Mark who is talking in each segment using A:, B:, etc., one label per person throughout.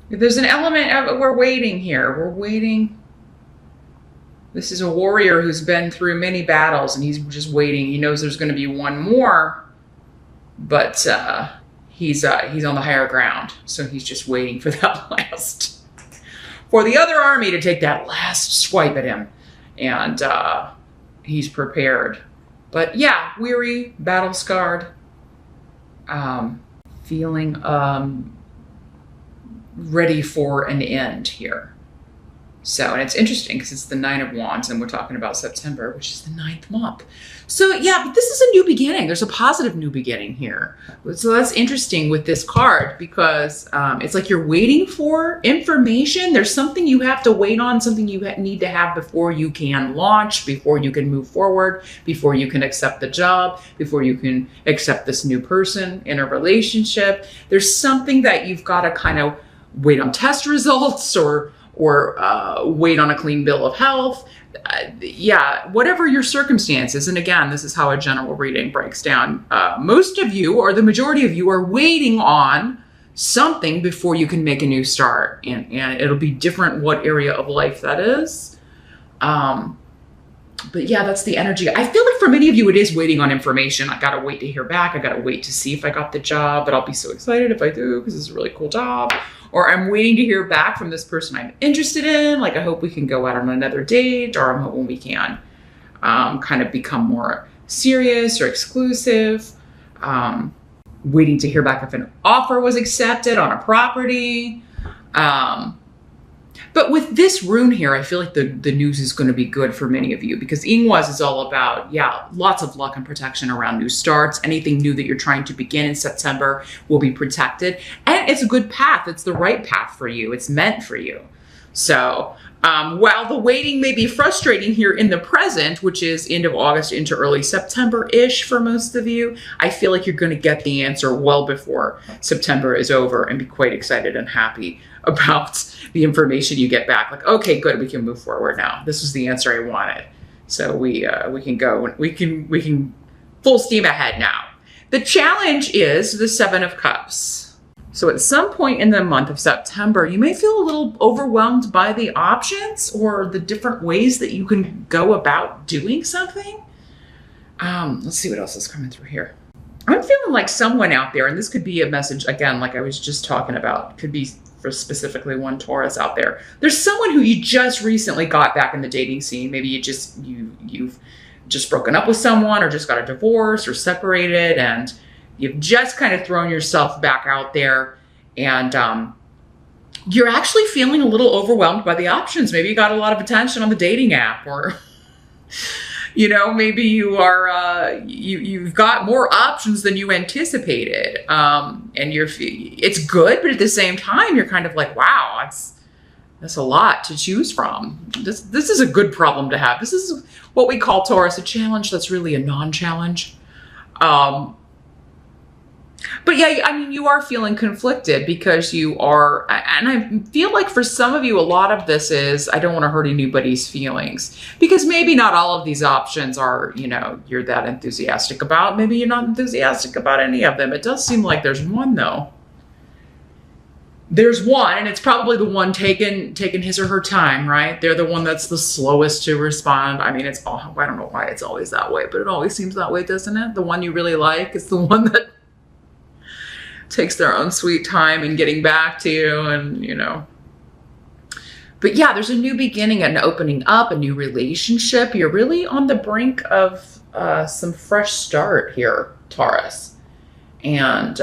A: There's an element of we're waiting here. We're waiting. This is a warrior who's been through many battles and he's just waiting. He knows there's going to be one more, but he's on the higher ground. So he's just waiting for that last, for the other army to take that last swipe at him. And he's prepared. But yeah, weary, battle scarred, feeling ready for an end here. So, and it's interesting because it's the 9 of Wands and we're talking about September, which is the 9th month. So yeah, but this is a new beginning. There's a positive new beginning here. So that's interesting with this card because it's like you're waiting for information. There's something you have to wait on, something you need to have before you can launch, before you can move forward, before you can accept the job, before you can accept this new person in a relationship. There's something that you've got to kind of wait on test results or wait on a clean bill of health. Yeah, whatever your circumstances. And again, this is how a general reading breaks down. Most of you, or the majority of you, are waiting on something before you can make a new start. And it'll be different what area of life that is. But yeah, that's the energy. I feel like for many of you, it is waiting on information. I got to wait to hear back. I got to wait to see if I got the job, but I'll be so excited if I do because it's a really cool job. Or I'm waiting to hear back from this person I'm interested in. Like, I hope we can go out on another date, or I'm hoping we can kind of become more serious or exclusive. Waiting to hear back if an offer was accepted on a property. But with this rune here, I feel like the news is going to be good for many of you because Ingwas is all about, yeah, lots of luck and protection around new starts. Anything new that you're trying to begin in September will be protected. And it's a good path. It's the right path for you. It's meant for you. So while the waiting may be frustrating here in the present, which is end of August into early September-ish for most of you, I feel like you're going to get the answer well before September is over and be quite excited and happy about the information you get back. Like, okay, good, we can move forward now. This was the answer I wanted. So we can go, we can full steam ahead now. The challenge is the 7 of Cups. So at some point in the month of September, you may feel a little overwhelmed by the options or the different ways that you can go about doing something. Let's see what else is coming through here. I'm feeling like someone out there, and this could be a message, again, like I was just talking about, could be for specifically one Taurus out there. There's someone who you just recently got back in the dating scene. Maybe you've just broken up with someone or just got a divorce or separated, and you've just kind of thrown yourself back out there, and you're actually feeling a little overwhelmed by the options. Maybe you got a lot of attention on the dating app, or you know, maybe you are you've got more options than you anticipated, and it's good, but at the same time, you're kind of like, wow, that's a lot to choose from. This is a good problem to have. This is what we call, Taurus, a challenge that's really a non-challenge. But yeah, I mean, you are feeling conflicted because you are, and I feel like for some of you, a lot of this is, I don't want to hurt anybody's feelings, because maybe not all of these options are, you know, you're that enthusiastic about. Maybe you're not enthusiastic about any of them. It does seem like there's one though. There's one, and it's probably the one taking his or her time, right? They're the one that's the slowest to respond. I mean, I don't know why it's always that way, but it always seems that way, doesn't it? The one you really like is the one that takes their own sweet time in getting back to you, and you know. But yeah, there's a new beginning, an opening up, a new relationship. You're really on the brink of some fresh start here, Taurus. And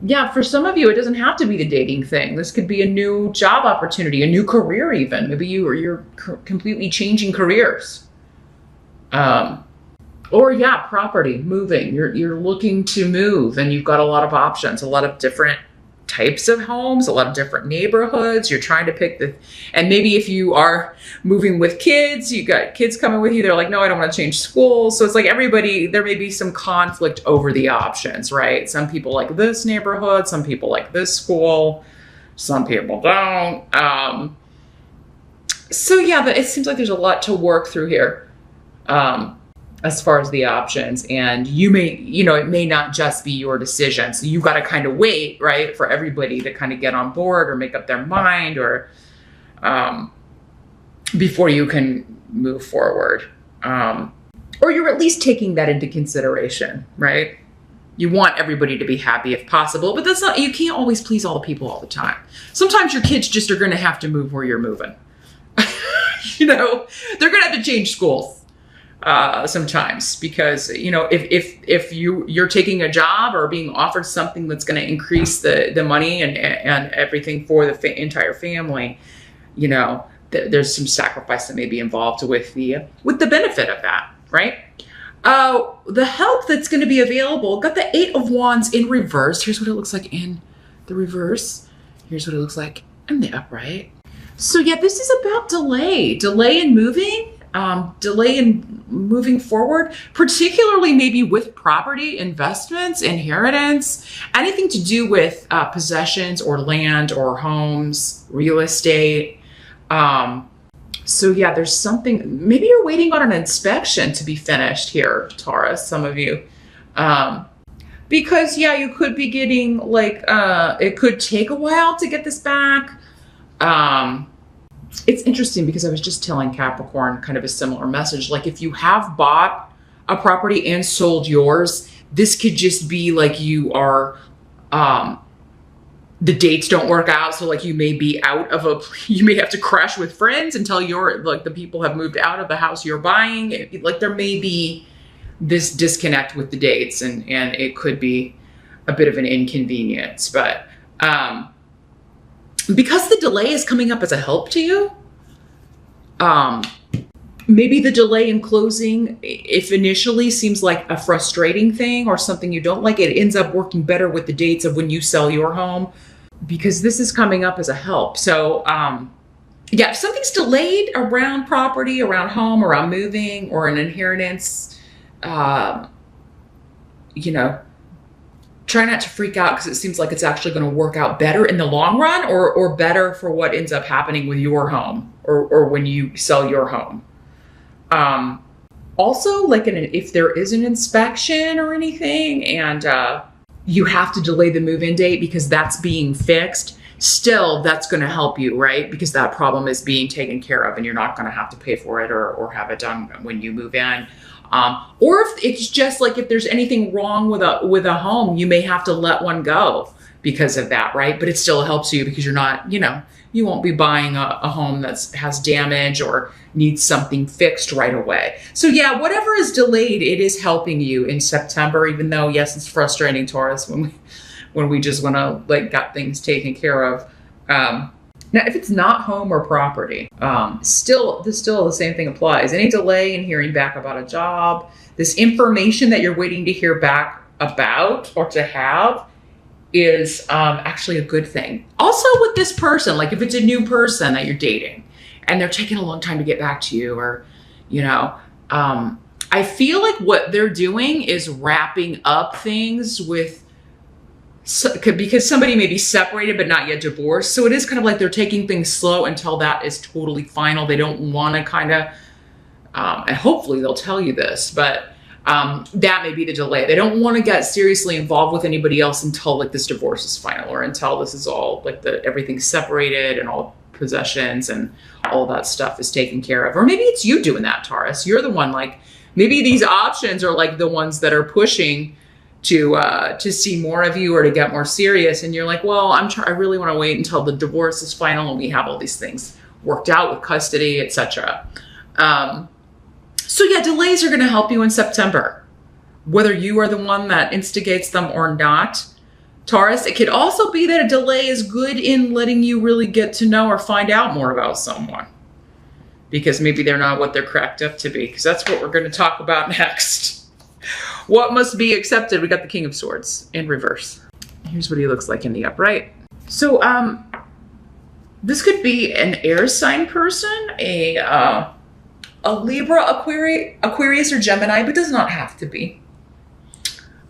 A: yeah, for some of you, it doesn't have to be the dating thing. This could be a new job opportunity, a new career even. Maybe you're completely changing careers. Or yeah, property, moving. You're looking to move, and you've got a lot of options, a lot of different types of homes, a lot of different neighborhoods. You're trying to pick and maybe if you are moving with kids, you got kids coming with you, they're like, no, I don't want to change schools. So it's like everybody, there may be some conflict over the options, right? Some people like this neighborhood, some people like this school, some people don't. So yeah, it seems like there's a lot to work through here. as far as the options. And you may, it may not just be your decision. So you got to kind of wait, right, for everybody to kind of get on board or make up their mind, or before you can move forward. Or you're at least taking that into consideration, right? You want everybody to be happy if possible, but you can't always please all the people all the time. Sometimes your kids just are going to have to move where you're moving. They're going to have to change schools sometimes, because, if you're taking a job or being offered something that's going to increase the money and everything for the entire family, there's some sacrifice that may be involved with the benefit of that, right? The help that's going to be available, got the 8 of Wands in reverse. Here's what it looks like in the reverse. Here's what it looks like in the upright. So yeah, this is about delay in moving, delay in moving forward, particularly maybe with property, investments, inheritance, anything to do with possessions or land or homes, real estate. So yeah, there's something, maybe you're waiting on an inspection to be finished here, Taurus, some of you. Because yeah, you could be getting it could take a while to get this back. It's interesting because I was just telling Capricorn kind of a similar message. Like, if you have bought a property and sold yours, this could just be like you are, the dates don't work out. So like you may be you may have to crash with friends until the people have moved out of the house you're buying. There may be this disconnect with the dates, and it could be a bit of an inconvenience, but, because the delay is coming up as a help to you, maybe the delay in closing, if initially seems like a frustrating thing or something you don't like, it ends up working better with the dates of when you sell your home, because this is coming up as a help. So, yeah, if something's delayed around property, around home, around moving, or an inheritance, try not to freak out, because it seems like it's actually going to work out better in the long run, or better for what ends up happening with your home, or when you sell your home. Also, if there is an inspection or anything, and you have to delay the move-in date because that's being fixed, still that's going to help you, right? Because that problem is being taken care of, and you're not going to have to pay for it or have it done when you move in. Or if it's just if there's anything wrong with a home, you may have to let one go because of that, right? But it still helps you because you're not, you won't be buying a home that has damage or needs something fixed right away. So yeah, whatever is delayed, it is helping you in September, even though, yes, it's frustrating, Taurus, when we just want to got things taken care of. Now, if it's not home or property, still the same thing applies. Any delay in hearing back about a job, this information that you're waiting to hear back about or to have is actually a good thing. Also with this person, if it's a new person that you're dating and they're taking a long time to get back to you, or, I feel like what they're doing is wrapping up things because somebody may be separated but not yet divorced. So it is kind of like they're taking things slow until that is totally final. They don't want to and hopefully they'll tell you this, but that may be the delay. They don't want to get seriously involved with anybody else until this divorce is final, or until this is all everything's separated and all possessions and all that stuff is taken care of. Or maybe it's you doing that, Taurus. You're the one, maybe these options are the ones that are pushing to see more of you or to get more serious. And you're well, I really want to wait until the divorce is final and we have all these things worked out with custody, etc. So yeah, delays are going to help you in September, whether you are the one that instigates them or not. Taurus, it could also be that a delay is good in letting you really get to know or find out more about someone, because maybe they're not what they're cracked up to be, because that's what we're going to talk about next. What must be accepted? We got the King of Swords in reverse. Here's what he looks like in the upright. So this could be an air sign person, a Libra, Aquarius, or Gemini, but does not have to be.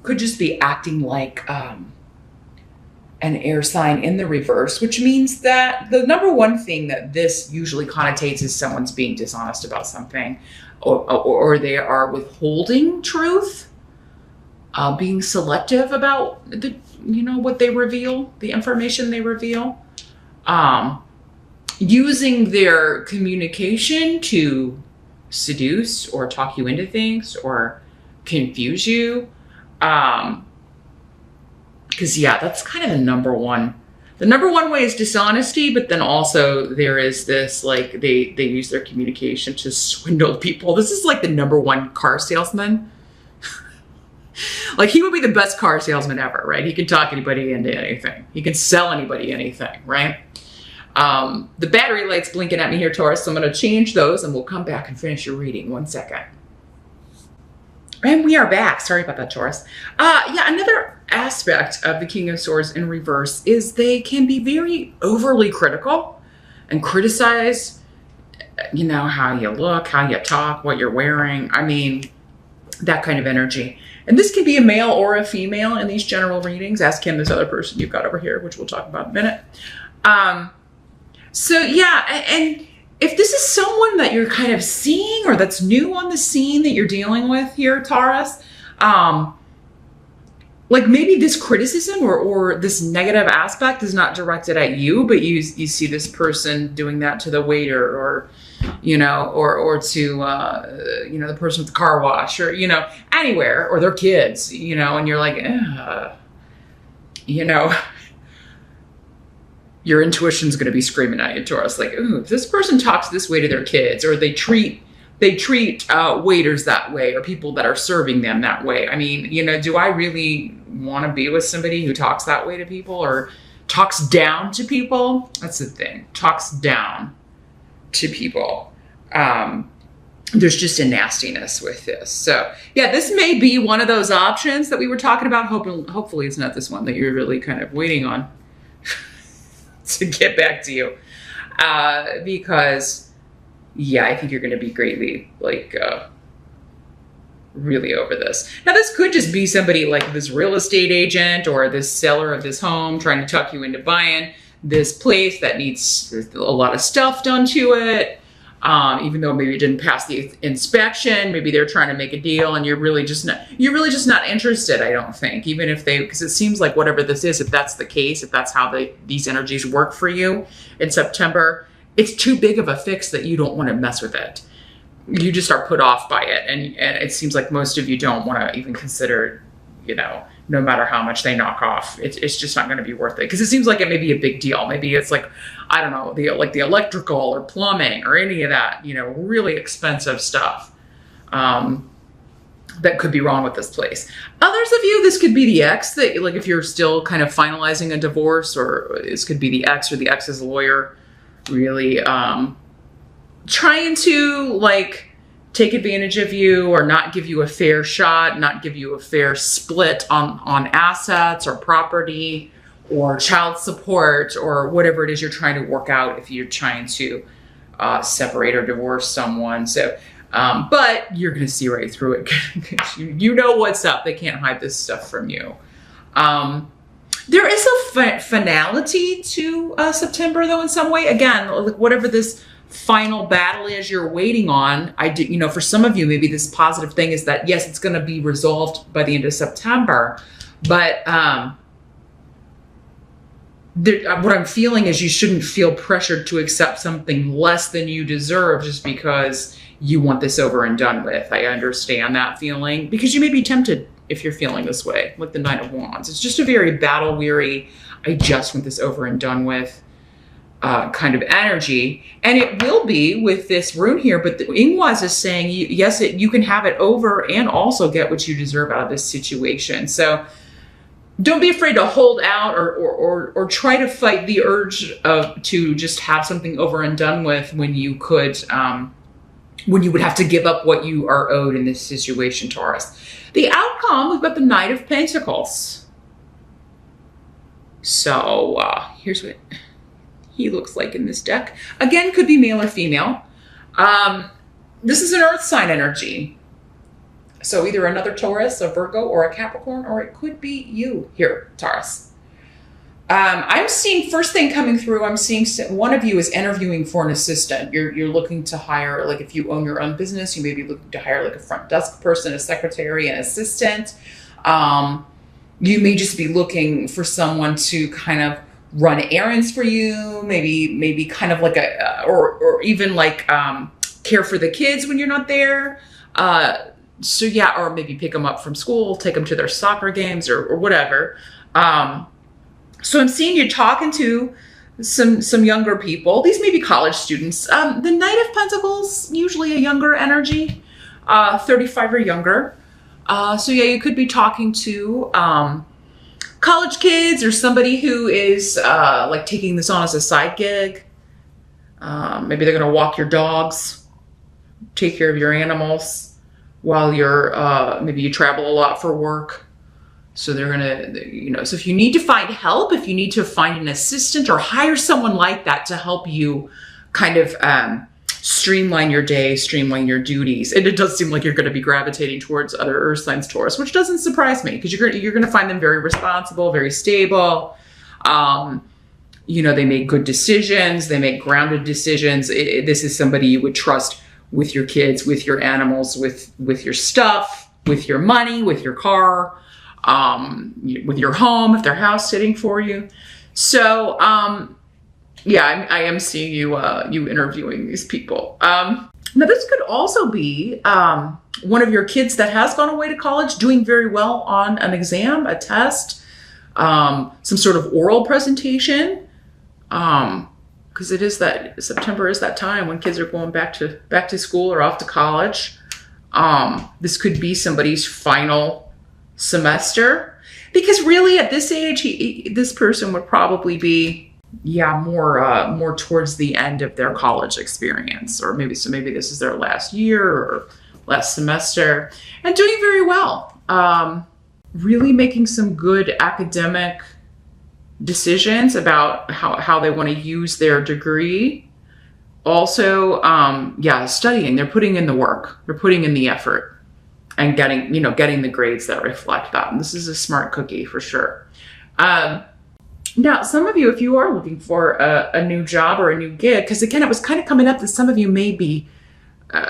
A: Could just be acting like an air sign in the reverse, which means that the number one thing that this usually connotates is someone's being dishonest about something. or they are withholding truth, being selective about what they reveal, the information they reveal, using their communication to seduce or talk you into things or confuse you. Because yeah, that's kind of the number one. The number one way is dishonesty, but then also there is this, like, they use their communication to swindle people. This is like the number one car salesman. Like, he would be the best car salesman ever, right? He can talk anybody into anything. He can sell anybody anything, right? The battery light's blinking at me here, Taurus, so I'm going to change those and we'll come back and finish your reading. 1 second. And we are back. Sorry about that, Taurus. Yeah, another aspect of the King of Swords in reverse is they can be very overly critical and criticize, how you look, how you talk, what you're wearing. I mean, that kind of energy. And this can be a male or a female in these general readings. Ask him, this other person you've got over here, which we'll talk about in a minute. So yeah, and if this is someone that you're kind of seeing or that's new on the scene that you're dealing with here, Taurus, like maybe this criticism or this negative aspect is not directed at you, but you see this person doing that to the waiter or to, the person with the car wash or, anywhere, or their kids, and you're like, your intuition's going to be screaming at you, Taurus, like, ooh, if this person talks this way to their kids, or they treat waiters that way, or people that are serving them that way. I mean, do I really want to be with somebody who talks that way to people or talks down to people? That's the thing. Talks down to people. There's just a nastiness with this. So yeah, this may be one of those options that we were talking about. Hopefully it's not this one that you're really kind of waiting on to get back to you. Because yeah, I think you're going to be greatly really over this. Now, this could just be somebody like this real estate agent or this seller of this home trying to talk you into buying this place that needs a lot of stuff done to it. Even though maybe it didn't pass the inspection, maybe they're trying to make a deal and you're really just not interested, I don't think, even if because it seems like whatever this is, if that's the case, if that's how these energies work for you in September, it's too big of a fix that you don't want to mess with it. You just are put off by it. And it seems like most of you don't want to even consider, no matter how much they knock off, it's just not going to be worth it. Because it seems like it may be a big deal. Maybe it's like, I don't know, the electrical or plumbing or any of that, really expensive stuff that could be wrong with this place. Others of you, this could be the ex that, like, if you're still kind of finalizing a divorce, or this could be the ex or the ex's lawyer really trying to take advantage of you or not give you a fair shot, not give you a fair split on assets or property or child support or whatever it is you're trying to work out if you're trying to separate or divorce someone. So, but you're going to see right through it. You know what's up. They can't hide this stuff from you. There is a finality to September, though, in some way. Again, whatever this final battle is you're waiting on, for some of you, maybe this positive thing is that, yes, it's going to be resolved by the end of September. But what I'm feeling is you shouldn't feel pressured to accept something less than you deserve just because you want this over and done with. I understand that feeling, because you may be tempted if you're feeling this way, like the Knight of Wands. It's just a very battle-weary, I just want this over and done with kind of energy. And it will be with this rune here, but the Ingwas is saying, yes, you can have it over and also get what you deserve out of this situation. So don't be afraid to hold out or try to fight the urge to just have something over and done with when you could, when you would have to give up what you are owed in this situation, Taurus. The outcome, we've got the Knight of Pentacles. So here's what he looks like in this deck. Again, could be male or female. This is an earth sign energy. So either another Taurus, a Virgo, or a Capricorn, or it could be you here, Taurus. I'm seeing first thing coming through. I'm seeing one of you is interviewing for an assistant. You're looking to hire, like if you own your own business, you may be looking to hire like a front desk person, a secretary, an assistant. You may just be looking for someone to kind of run errands for you. Maybe kind of like or even like care for the kids when you're not there. So yeah, or maybe pick them up from school, take them to their soccer games or whatever. So I'm seeing you talking to some younger people. These may be college students. The Knight of Pentacles, usually a younger energy, 35 or younger. So yeah, you could be talking to college kids or somebody who is like taking this on as a side gig. Maybe they're going to walk your dogs, take care of your animals while you're, maybe you travel a lot for work. So they're going to, so if you need to find help, if you need to find an assistant or hire someone like that to help you kind of streamline your day, streamline your duties. And it does seem like you're going to be gravitating towards other earth signs, Taurus, which doesn't surprise me because you're going to find them very responsible, very stable. They make good decisions. They make grounded decisions. This is somebody you would trust with your kids, with your animals, with your stuff, with your money, with your car. With your home, if they're house sitting for you. So, yeah, I am seeing you interviewing these people. Now, this could also be one of your kids that has gone away to college, doing very well on an exam, a test, some sort of oral presentation. Because it is that September is that time when kids are going back to school or off to college. This could be somebody's final semester, because really at this age this person would probably be more towards the end of their college experience, or maybe this is their last year or last semester, and doing very well, really making some good academic decisions about how they want to use their degree. Also studying, they're putting in the work, they're putting in the effort, and getting the grades that reflect that. And this is a smart cookie for sure. Now, some of you, if you are looking for a new job or a new gig, because again, it was kind of coming up that some of you may be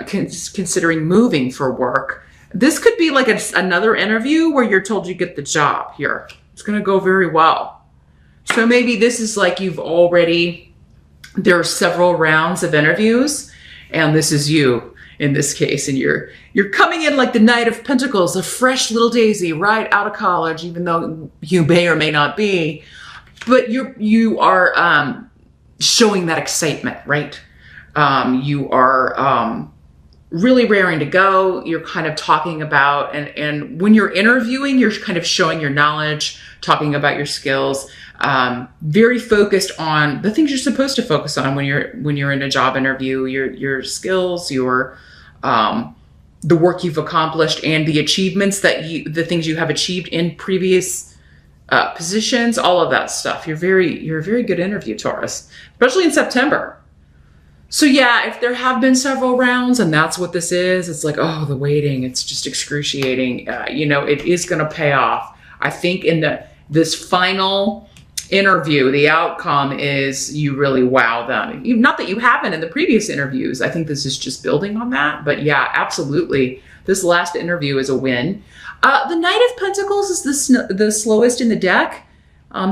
A: considering moving for work. This could be like another interview where you're told you get the job here. It's going to go very well. So maybe this is like there are several rounds of interviews, and this is you in this case, and you're coming in like the Knight of Pentacles, a fresh little daisy right out of college, even though you may or may not be, but you are showing that excitement, right? You are really raring to go. You're kind of talking about, and when you're interviewing, you're kind of showing your knowledge, talking about your skills, very focused on the things you're supposed to focus on when you're in a job interview, your skills, the work you've accomplished, and the achievements the things you have achieved in previous positions, all of that stuff. You're a very good interview, Taurus, especially in September. So yeah, if there have been several rounds and that's what this is, it's like, oh, the waiting, it's just excruciating. It is going to pay off. I think in this final interview, the outcome is you really wow them. Not that you haven't in the previous interviews. I think this is just building on that. But yeah, absolutely. This last interview is a win. The Knight of Pentacles is the slowest in the deck.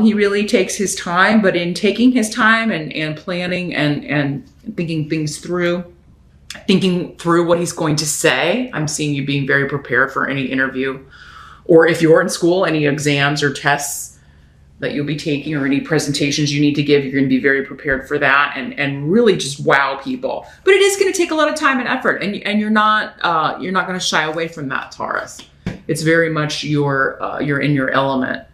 A: He really takes his time, but in taking his time and planning and thinking things through, thinking through what he's going to say, I'm seeing you being very prepared for any interview, or if you're in school, any exams or tests that you'll be taking or any presentations you need to give, you're going to be very prepared for that and really just wow people. But it is going to take a lot of time and effort, and you're not going to shy away from that, Taurus. It's very much you're in your element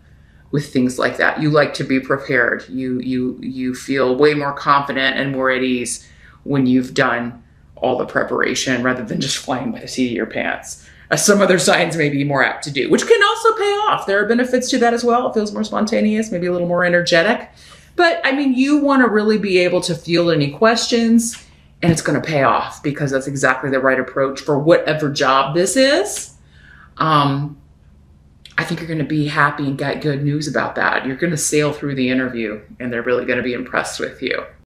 A: with things like that. You like to be prepared. You feel way more confident and more at ease when you've done all the preparation rather than just flying by the seat of your pants. Some other signs may be more apt to do, which can also pay off. There are benefits to that as well. It feels more spontaneous, maybe a little more energetic. But I mean, you want to really be able to field any questions, and it's going to pay off because that's exactly the right approach for whatever job this is. I I think you're going to be happy and get good news about that. You're going to sail through the interview and they're really going to be impressed with you.